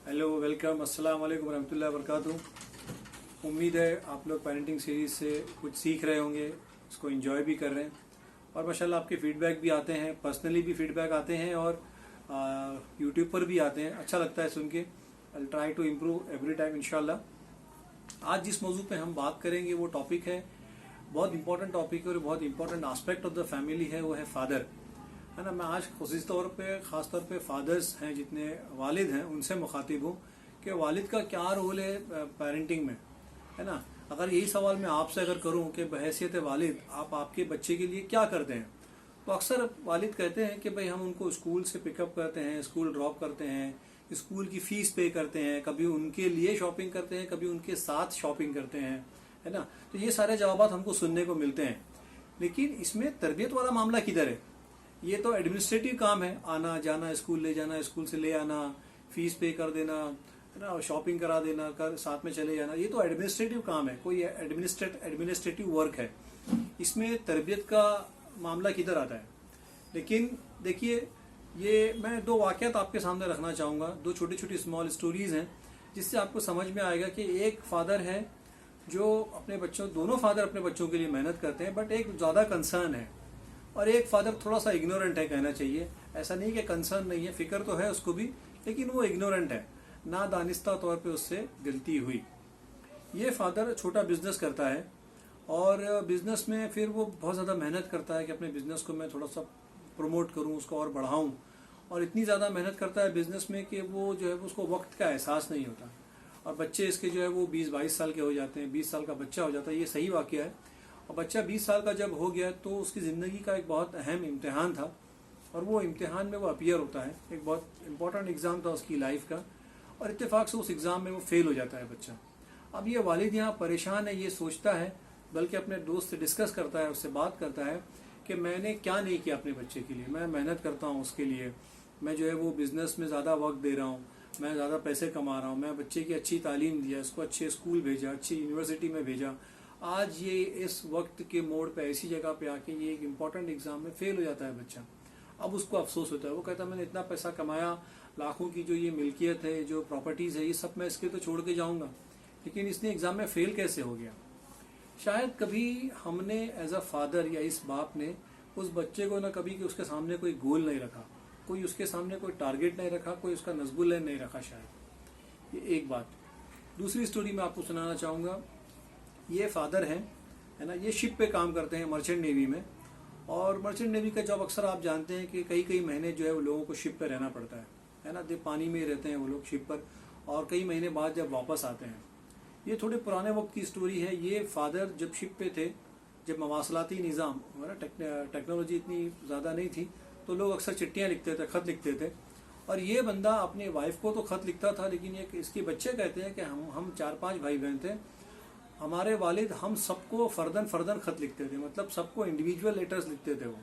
Hello, welcome, अस्सलाम वालेकुम रहमतुल्लाहि व बरकातुहू। उम्मीद है आप लोग पेरेंटिंग सीरीज़ से कुछ सीख रहे होंगे, उसको एंजॉय भी कर रहे हैं और माशाल्लाह आपके फीडबैक भी आते हैं, पर्सनली भी फीडबैक आते हैं और यूट्यूब पर भी आते हैं। अच्छा लगता है सुन के। I try to improve every time इंशाल्लाह। आज जिस मौजू पे हम बात करेंगे वो टॉपिक है, बहुत इंपॉर्टेंट टॉपिक है और बहुत important aspect of the family है, वो है फादर, है ना। मैं आज ख़ास तौर पे फादर्स हैं, जितने वालिद हैं, उनसे मुखातिब हूँ कि वालिद का क्या रोल है पेरेंटिंग में, है ना। अगर यही सवाल मैं आपसे अगर करूँ कि बहैसियत वालिद आप आपके बच्चे के लिए क्या करते हैं, तो अक्सर वालिद कहते हैं कि भाई हम उनको स्कूल से पिकअप करते हैं, स्कूल ड्रॉप करते हैं, स्कूल की फ़ीस पे करते हैं, कभी उनके लिए शॉपिंग करते हैं, कभी उनके साथ शॉपिंग करते हैं, है ना। तो ये सारे जवाब हमको सुनने को मिलते हैं, लेकिन इसमें तरबियत वाला मामला किधर है? ये तो एडमिनिस्ट्रेटिव काम है, आना जाना, स्कूल ले जाना, स्कूल से ले आना, फीस पे कर देना, है ना, शॉपिंग करा देना, साथ में चले जाना, ये तो एडमिनिस्ट्रेटिव काम है, कोई एडमिनिस्ट्रेटिव वर्क है। इसमें तरबियत का मामला किधर आता है? लेकिन देखिए, ये मैं दो वाक़यात आपके सामने रखना चाहूँगा, दो छोटी छोटी स्मॉल स्टोरीज़ हैं, जिससे आपको समझ में आएगा कि एक फादर है जो दोनों फादर अपने बच्चों के लिए मेहनत करते हैं, बट एक ज़्यादा कंसर्न है और एक फादर थोड़ा सा इग्नोरेंट है, कहना चाहिए। ऐसा नहीं कि कंसर्न नहीं है, फिक्र तो है उसको भी, लेकिन वो इग्नोरेंट है, नादानिस्ता तौर पे उससे गलती हुई। ये फादर छोटा बिजनेस करता है और बिजनेस में फिर वो बहुत ज़्यादा मेहनत करता है कि अपने बिजनेस को मैं थोड़ा सा प्रमोट करूँ, उसको और बढ़ाऊँ, और इतनी ज़्यादा मेहनत करता है बिजनेस में कि वो जो है उसको वक्त का एहसास नहीं होता और बच्चे इसके जो है वो 20-22 साल के हो जाते हैं, 20 साल का बच्चा हो जाता है। ये सही वाक़या है। और बच्चा 20 साल का जब हो गया तो उसकी ज़िंदगी का एक बहुत अहम इम्तिहान था और वो इम्तिहान में वो अपीयर होता है, एक बहुत इंपॉर्टेंट एग्ज़ाम था उसकी लाइफ का, और इत्तेफाक से उस एग्ज़ाम में वो फेल हो जाता है बच्चा। अब ये वालिद यहाँ परेशान है, ये सोचता है, बल्कि अपने दोस्त से डिस्कस करता है, उससे बात करता है कि मैंने क्या नहीं किया अपने बच्चे के लिए, मैं मेहनत करता हूँ उसके लिए, मैं जो है वो बिज़नेस में ज़्यादा वक्त दे रहा हूँ, मैं ज़्यादा पैसे कमा रहा हूँ, मैं बच्चे की अच्छी तालीम दिया, इसको अच्छे स्कूल भेजा, अच्छी यूनिवर्सिटी में भेजा, आज ये इस वक्त के मोड़ पे ऐसी जगह पे आके ये एक इम्पॉर्टेंट एग्ज़ाम में फेल हो जाता है बच्चा। अब उसको अफसोस होता है, वो कहता है मैंने इतना पैसा कमाया, लाखों की जो ये मिल्कियत है, जो प्रॉपर्टीज़ है, ये सब मैं इसके तो छोड़ के जाऊँगा, लेकिन इसने एग्ज़ाम में फ़ेल कैसे हो गया? शायद कभी हमने एज अ फादर या इस बाप ने उस बच्चे को ना कभी कि उसके सामने कोई गोल नहीं रखा, कोई उसके सामने कोई टारगेट नहीं रखा, कोई उसका नस्बुल नहीं रखा शायद। ये एक बात। दूसरी स्टोरी मैं आपको सुनाना चाहूँगा। ये फादर हैं, है ना, ये शिप पे काम करते हैं मर्चेंट नेवी में, और मर्चेंट नेवी का जॉब अक्सर आप जानते हैं कि कई महीने जो है वो लोगों को शिप पे रहना पड़ता है ना। पानी में ही रहते हैं वो लोग शिप पर, और कई महीने बाद जब वापस आते हैं। ये थोड़े पुराने वक्त की स्टोरी है। ये फादर जब शिप पे थे, जब मवासलाती निज़ाम, टेक्नोलॉजी इतनी ज़्यादा नहीं थी, तो लोग अक्सर चिट्ठियाँ लिखते थे, ख़त लिखते थे, और ये बंदा अपनी वाइफ को तो ख़त लिखता था, लेकिन ये इसके बच्चे कहते हैं कि हम 4-5 भाई बहन थे, हमारे वालिद हम सबको फ़र्दन ख़त लिखते थे, मतलब सबको इंडिविजुअल लेटर्स लिखते थे। वो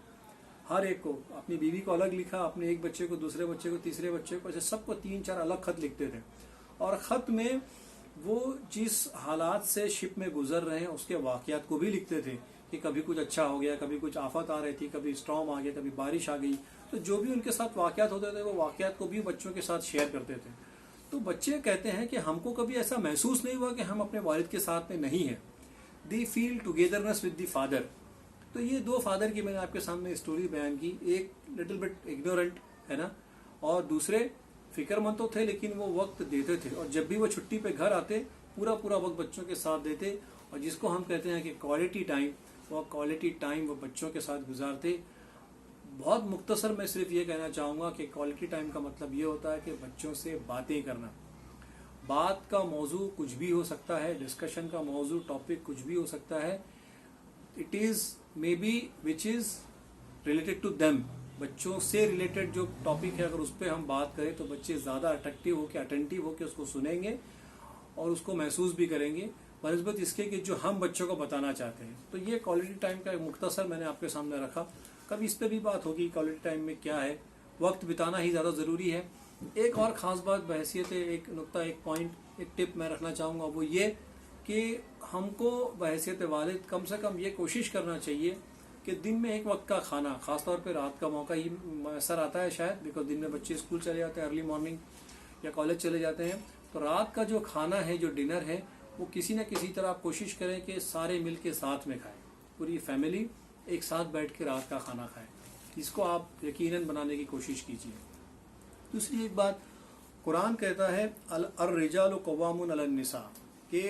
हर एक को, अपनी बीवी को अलग लिखा, अपने एक बच्चे को, दूसरे बच्चे को, तीसरे बच्चे को, ऐसे सबको 3-4 अलग ख़त लिखते थे। और ख़त में वो जिस हालात से शिप में गुजर रहे हैं उसके वाक़यात को भी लिखते थे कि कभी कुछ अच्छा हो गया, कभी कुछ आफत आ रही थी, कभी स्टॉर्म आ गया, कभी बारिश आ गई, तो जो भी उनके साथ वाक़यात होते थे वो वाक़यात को भी बच्चों के साथ शेयर करते थे। तो बच्चे कहते हैं कि हमको कभी ऐसा महसूस नहीं हुआ कि हम अपने वालिद के साथ में नहीं हैं। They feel togetherness with the father. तो ये दो फादर की मैंने आपके सामने स्टोरी बयान की। एक लिटिल बिट इग्नोरेंट, है ना, और दूसरे फिक्रमंद तो थे लेकिन वो वक्त देते थे, और जब भी वो छुट्टी पे घर आते पूरा वक्त बच्चों के साथ देते, और जिसको हम कहते हैं कि क्वालिटी टाइम, वो क्वालिटी टाइम वो बच्चों के साथ गुजारते। बहुत मुख्तसर मैं सिर्फ ये कहना चाहूँगा कि क्वालिटी टाइम का मतलब ये होता है कि बच्चों से बातें करना। बात का मौजू कुछ भी हो सकता है, डिस्कशन का मौजू, टॉपिक कुछ भी हो सकता है। It is maybe which is related to them. बच्चों से रिलेटेड जो टॉपिक है, अगर उस पर हम बात करें तो बच्चे ज़्यादा अटेंटिव होकर उसको सुनेंगे और उसको महसूस भी करेंगे, बनस्बत इसके कि जो हम बच्चों को बताना चाहते हैं। तो ये क्वालिटी टाइम का एक मुख्तसर मैंने आपके सामने रखा। कभी इस पर भी बात होगी क्वालिटी टाइम में क्या है, वक्त बिताना ही ज़्यादा ज़रूरी है। एक और ख़ास बात बहैसियत एक नुक्ता, एक पॉइंट, एक टिप मैं रखना चाहूँगा, वो ये कि हमको बहैसियत वालिद कम से कम ये कोशिश करना चाहिए कि दिन में एक वक्त का खाना, ख़ास तौर पे रात का मौका ही मैसर आता है शायद, बिकॉज दिन में बच्चे स्कूल चले जाते हैं अर्ली मॉर्निंग, या कॉलेज चले जाते हैं, तो रात का जो खाना है, जो डिनर है, वो किसी न किसी तरह आप कोशिश करें कि सारे मिल के साथ में खाएं, पूरी फैमिली एक साथ बैठ के रात का खाना खाएं। इसको आप यकीनन बनाने की कोशिश कीजिए। दूसरी एक बात, कुरान कहता है अर-रिजालु कव्वामुन अलन-निसा, कि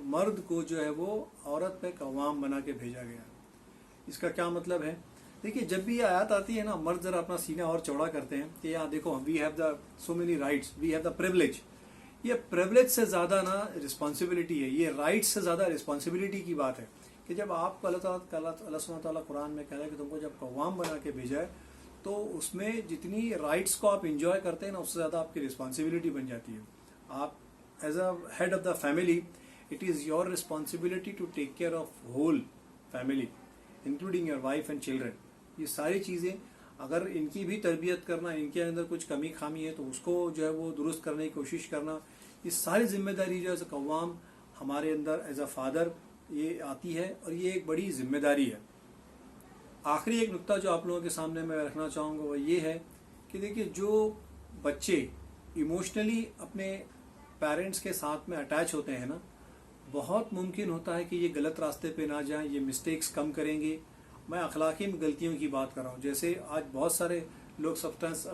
मर्द को जो है वो औरत पे कव्वाम बना के भेजा गया। इसका क्या मतलब है? देखिए, जब भी ये आयत आती है ना, मर्द जरा अपना सीना और चौड़ा करते हैं कि यहाँ देखो, we have the so many rights, we have the privilege. ये प्रिविलेज से ज़्यादा ना रिस्पॉन्सिबिलिटी है, ये राइट्स से ज़्यादा रिस्पॉन्सिबिलिटी की बात है कि जब आपको अल्लाह सुब्हानहू व तआला कुरान में कह रहा है कि तुमको जब कव्वाम बना के भेजा है, तो उसमें जितनी राइट्स को आप इंजॉय करते हैं ना, उससे ज़्यादा आपकी रिस्पॉन्सिबिलिटी बन जाती है। आप as a head of the family, it is your responsibility to take care of whole family including your wife and children. ये सारी चीज़ें, अगर इनकी भी तरबियत करना, इनके अंदर कुछ कमी खामी है तो उसको जो है वो दुरुस्त करने की कोशिश करना, ये सारी जिम्मेदारी जो है कव्वाम हमारे अंदर एज अ फादर ये आती है, और ये एक बड़ी जिम्मेदारी है। आखिरी एक नुक्ता जो आप लोगों के सामने मैं रखना चाहूँगा वो ये है कि देखिए, जो बच्चे इमोशनली अपने पेरेंट्स के साथ में अटैच होते हैं ना, बहुत मुमकिन होता है कि ये गलत रास्ते पे ना जाएं, ये मिस्टेक्स कम करेंगे। मैं अखलाकी गलतियों की बात कर रहा हूँ। जैसे आज बहुत सारे लोग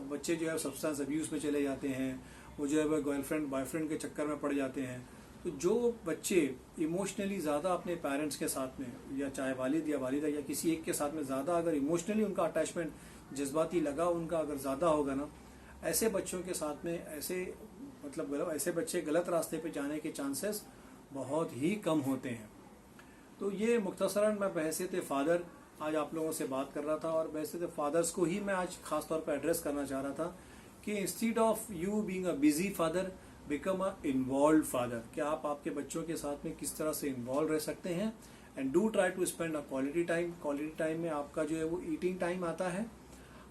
बच्चे जो है सब्सटेंस अब्यूज़ में चले जाते हैं, वो जो है वो गर्लफ्रेंड बॉयफ्रेंड के चक्कर में पड़ जाते हैं। तो जो बच्चे इमोशनली ज़्यादा अपने पेरेंट्स के साथ में, या चाहे वालिद या वालिदा या किसी एक के साथ में ज़्यादा अगर इमोशनली उनका अटैचमेंट, जज्बाती लगाव उनका अगर ज़्यादा होगा ना, ऐसे बच्चों के साथ में ऐसे बच्चे गलत रास्ते पे जाने के चांसेस बहुत ही कम होते हैं। तो ये मुख्तसरन मैं बहैसियत फादर आज आप लोगों से बात कर रहा था, और बहैसियत फादर्स को ही मैं आज खास तौर पर एड्रेस करना चाह रहा था कि instead of you being a busy father, become a involve father, कि आप आपके बच्चों के साथ में किस तरह से इन्वॉल्व रह सकते हैं। And do try to spend a quality time. Quality time में आपका जो है वो ईटिंग टाइम आता है,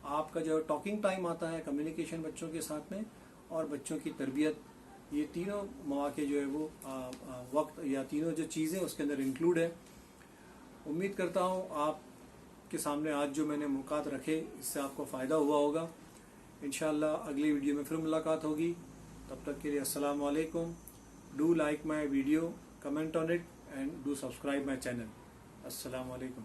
आपका जो है टॉकिंग टाइम आता है, कम्युनिकेशन बच्चों के साथ में, और बच्चों की तरबियत। ये तीनों मौके जो है वो वक्त या तीनों जो चीज़ें उसके अंदर इंक्लूड है। उम्मीद करता हूँ आपके सामने आज जो मैंने मुलाकात रखे, इससे आपको फ़ायदा हुआ होगा। इंशाअल्लाह अगली वीडियो में फिर मुलाकात होगी। तब तक के लिए अस्सलाम वालेकुम। Do like my video, comment on it, and do subscribe my channel. अस्सलाम वालेकुम।